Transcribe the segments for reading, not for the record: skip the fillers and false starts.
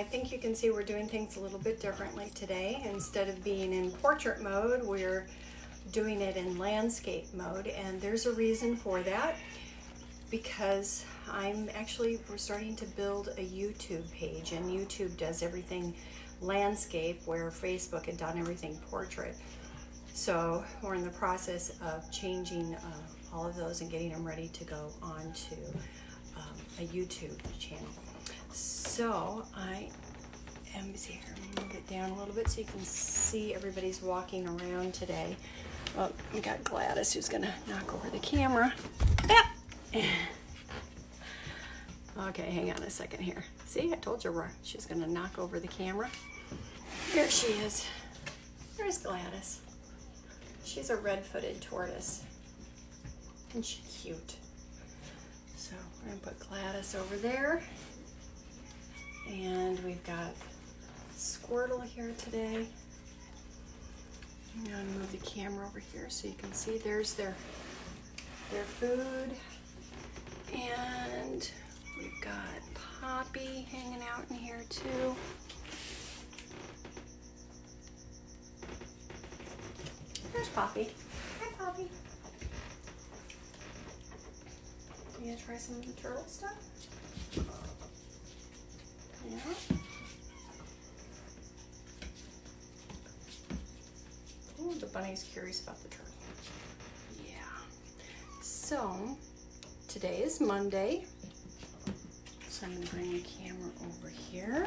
I think you can see we're doing things a little bit differently today. Instead of being in portrait mode, we're doing it in landscape mode, and there's a reason for that, because we're starting to build a YouTube page, and YouTube does everything landscape where Facebook had done everything portrait. So we're in the process of changing all of those and getting them ready to go on to a YouTube channel. So I am here, move it down a little bit so you can see everybody's walking around today. Well, we got Gladys who's gonna knock over the camera. Ah! Okay, hang on a second here. See, I told you she's gonna knock over the camera. There she is. There's Gladys. She's a red-footed tortoise. Isn't she cute? So we're gonna put Gladys over there. And we've got Squirtle here today. I'm gonna move the camera over here so you can see there's their food. And we've got Poppy hanging out in here too. There's Poppy. Hi, Poppy. You gonna try some of the turtle stuff? Yeah. Ooh, the bunny's curious about the turtle. Yeah. So, today is Monday. So I'm gonna bring the camera over here.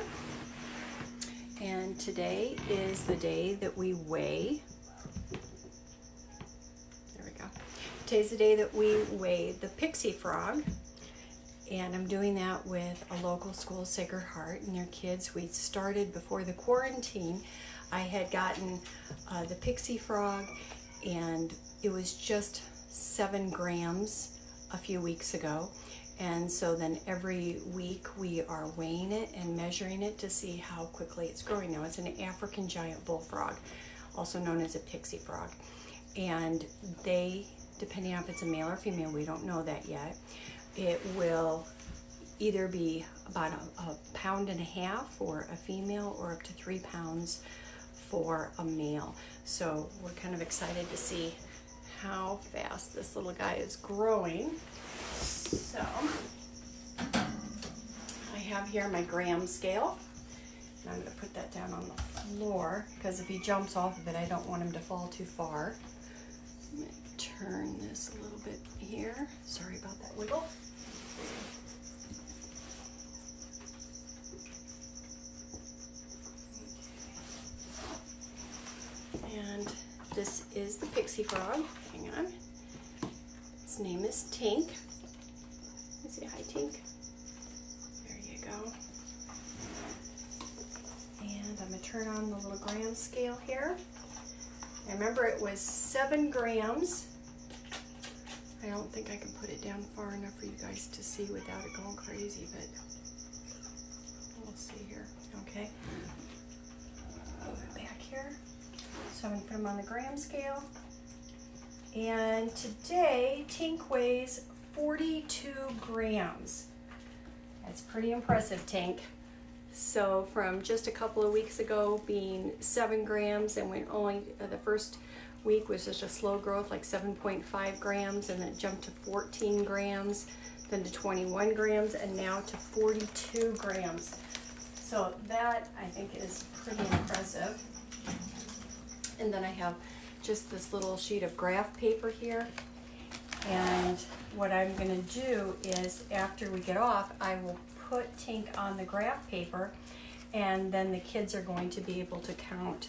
And today is the day that we weigh. There we go. Today's the day that we weigh the pixie frog. And I'm doing that with a local school, Sacred Heart, and their kids. We started before the quarantine. I had gotten the pixie frog, and it was just 7 grams a few weeks ago. And so then every week we are weighing it and measuring it to see how quickly it's growing. Now it's an African giant bullfrog, also known as a pixie frog. And they, depending on if it's a male or female, we don't know that yet, it will either be about a pound and a half for a female or up to 3 pounds for a male. So we're kind of excited to see how fast this little guy is growing. So I have here my gram scale, and I'm going to put that down on the floor because if he jumps off of it, I don't want him to fall too far. I'm going to turn this a little bit here. Sorry about that wiggle. And this is the pixie frog. Hang on. Its name is Tink. Say hi, Tink. There you go. And I'm going to turn on the little gram scale here. And remember, it was 7 grams. I don't think I can put it down far enough for you guys to see without it going crazy, but we'll see here. Okay. Move it back here. So I'm going to put him on the gram scale. And today, Tink weighs 42 grams. That's pretty impressive, Tink. So from just a couple of weeks ago being 7 grams, and when only the first week was just a slow growth, like 7.5 grams, and then it jumped to 14 grams, then to 21 grams, and now to 42 grams. So that, I think, is pretty impressive. And then I have just this little sheet of graph paper here. And what I'm going to do is, after we get off, I will put Tink on the graph paper, and then the kids are going to be able to count,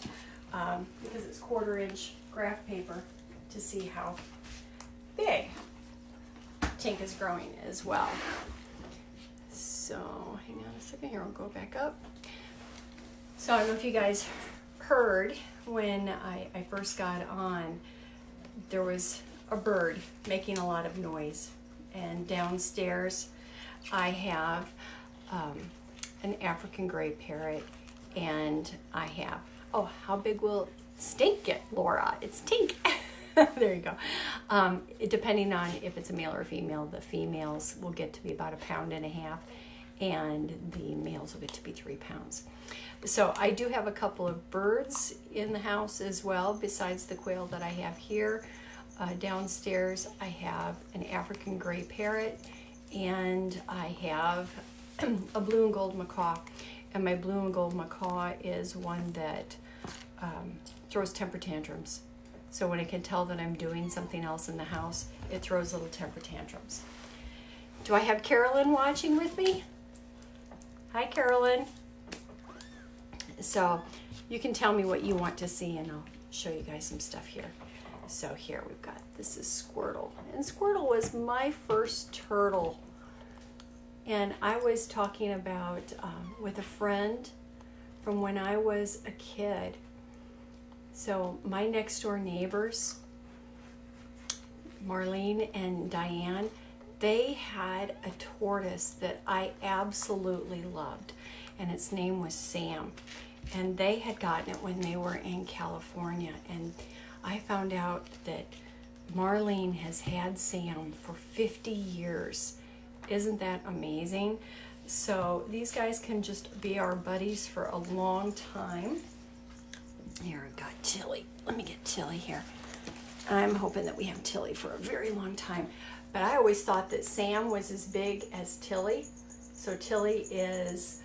because it's 1/4-inch graph paper, to see how big Tink is growing as well. So hang on a second here, I'll go back up. So I don't know if you guys heard when I first got on, there was a bird making a lot of noise, and downstairs I have an African gray parrot, and I have, oh, how big will Stink get, Laura? It's Tink. There you go. Depending on if it's a male or a female, the females will get to be about 1.5 pounds, and the males will get to be 3 pounds. So I do have a couple of birds in the house as well, besides the quail that I have here. Downstairs I have an African gray parrot, and I have a blue and gold macaw. And my blue and gold macaw is one that throws temper tantrums. So when it can tell that I'm doing something else in the house, it throws little temper tantrums. Do I have Carolyn watching with me? Hi, Carolyn. So you can tell me what you want to see, and I'll show you guys some stuff here. So here we've got, this is Squirtle. And Squirtle was my first turtle. And I was talking about with a friend from when I was a kid. So my next door neighbors, Marlene and Diane, they had a tortoise that I absolutely loved, and its name was Sam. And they had gotten it when they were in California, and I found out that Marlene has had Sam for 50 years. Isn't that amazing? So these guys can just be our buddies for a long time. Here, I've got Tilly. Let me get Tilly here. I'm hoping that we have Tilly for a very long time. But I always thought that Sam was as big as Tilly. So Tilly is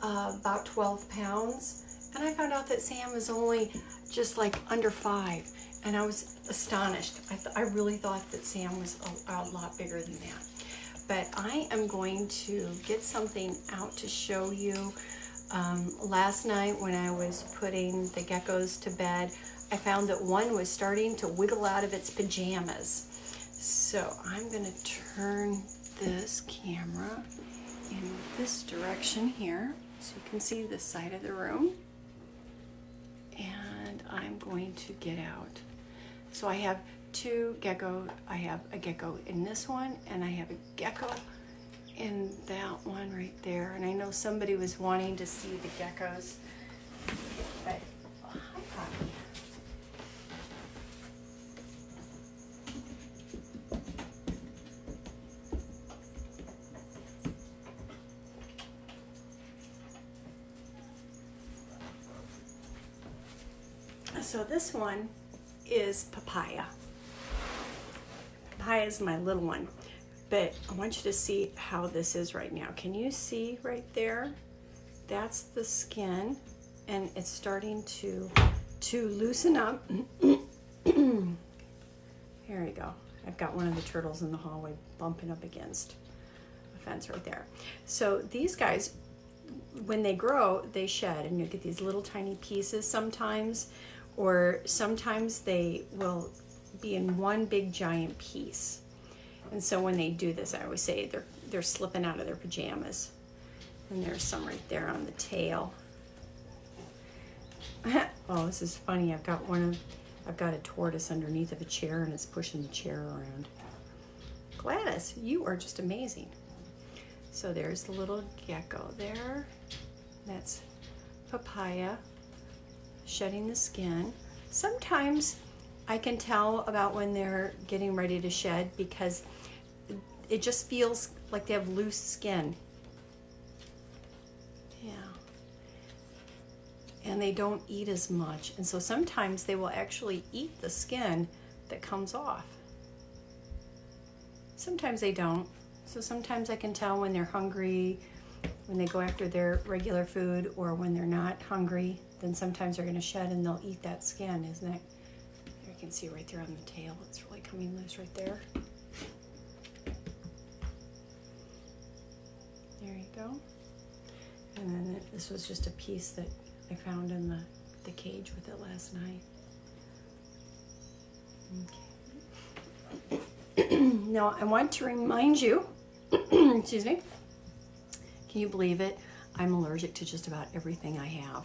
about 12 pounds. And I found out that Sam was only just like under 5. And I was astonished. I really thought that Sam was a lot bigger than that. But I am going to get something out to show you. Last night when I was putting the geckos to bed, I found that one was starting to wiggle out of its pajamas. So I'm going to turn this camera in this direction here so you can see the side of the room. And I'm going to get out. So I have 2 gecko. I have a gecko in this one, and I have a gecko in that one right there. And I know somebody was wanting to see the geckos. But, oh, hi, Poppy. So this one is Papaya. Papaya is my little one, but I want you to see how this is right now. Can you see right there? That's the skin, and it's starting to loosen up. Here we go. I've got one of the turtles in the hallway bumping up against a fence right there. So these guys, when they grow, they shed, and you get these little tiny pieces sometimes, or sometimes they will be in one big giant piece. And so when they do this, I always say they're slipping out of their pajamas. And there's some right there on the tail. Oh, this is funny. I've got a tortoise underneath of a chair, and it's pushing the chair around. Gladys, you are just amazing. So there's the little gecko there. That's Papaya, shedding the skin. Sometimes I can tell about when they're getting ready to shed because it just feels like they have loose skin. Yeah. And they don't eat as much. And so sometimes they will actually eat the skin that comes off. Sometimes they don't. So sometimes I can tell when they're hungry, when they go after their regular food, or when they're not hungry, then sometimes they're going to shed and they'll eat that skin, isn't it? You can see right there on the tail, it's really coming loose right there. There you go. And then this was just a piece that I found in the cage with it last night. Okay. Now I want to remind you, excuse me, can you believe it? I'm allergic to just about everything I have.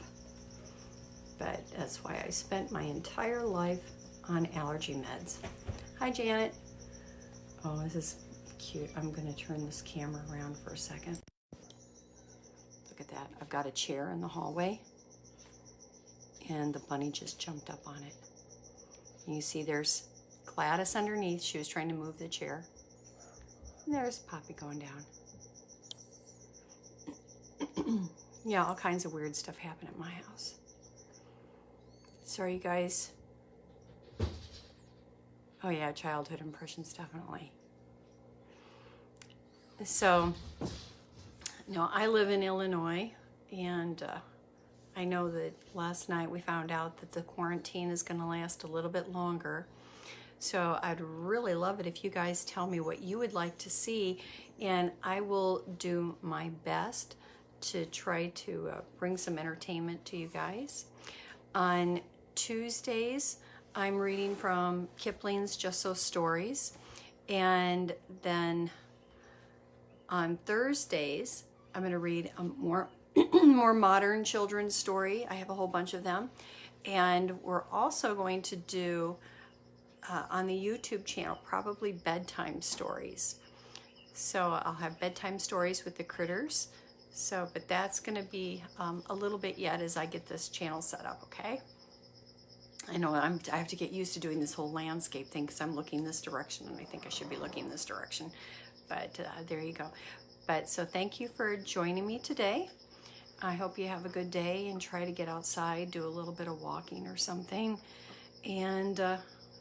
But that's why I spent my entire life on allergy meds. Hi, Janet. Oh, this is cute. I'm going to turn this camera around for a second. Look at that. I've got a chair in the hallway, and the bunny just jumped up on it. And you see there's Gladys underneath. She was trying to move the chair. And there's Poppy going down. Yeah, all kinds of weird stuff happen at my house. Sorry, you guys. Oh yeah, childhood impressions, definitely. So, no, I live in Illinois, and I know that last night we found out that the quarantine is going to last a little bit longer. So I'd really love it if you guys tell me what you would like to see, and I will do my best to try to bring some entertainment to you guys. On Tuesdays, I'm reading from Kipling's Just So Stories, and then on Thursdays, I'm going to read a more more modern children's story. I have a whole bunch of them, and we're also going to do on the YouTube channel probably bedtime stories. So I'll have bedtime stories with the critters. So, but that's going to be a little bit yet as I get this channel set up. Okay. I know I have to get used to doing this whole landscape thing because I'm looking this direction and I think I should be looking this direction. But there you go. But so thank you for joining me today. I hope you have a good day and try to get outside, do a little bit of walking or something, and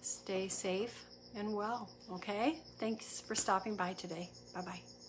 stay safe and well, okay? Thanks for stopping by today. Bye-bye.